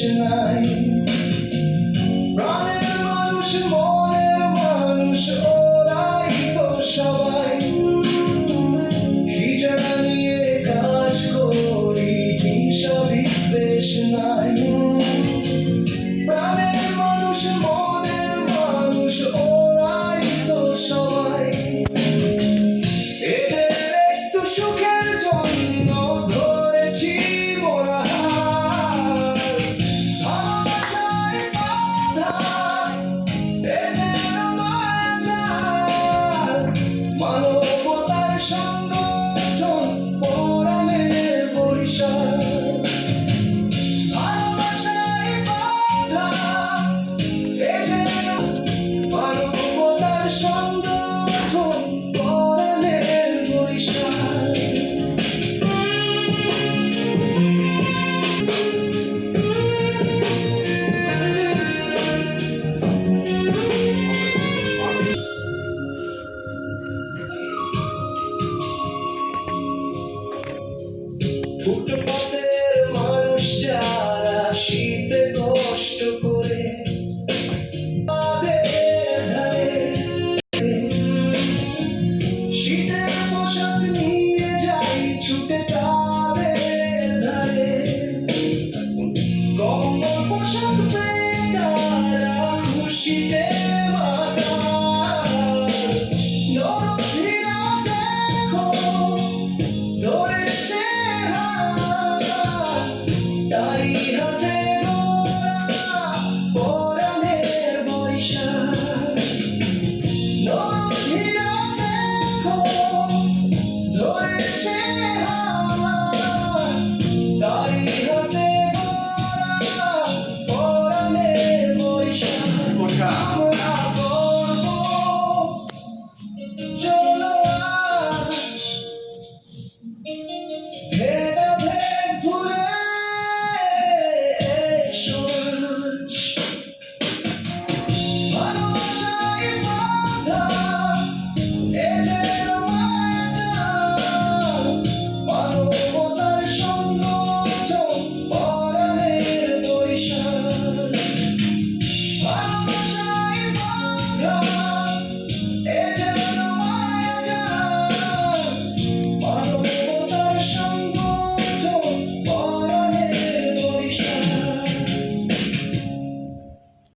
নাই। প্রাণের মানুষ, মনের মানুষ, ওরাই তো সবাই। হিজড়া নিয়ে কাজ করি, হিংসা বিদ্বেষ নাই। প্রাণের মানুষ, মনের মানুষ, ওরাই তো সবাই। এদের একটু সুখের জন্য ধরেছি মোরা হাত। ভালোবাসায় বাঁধা এ যেন মায়াজাল। মানবতার সংগঠন, পরাণের বরিশাল।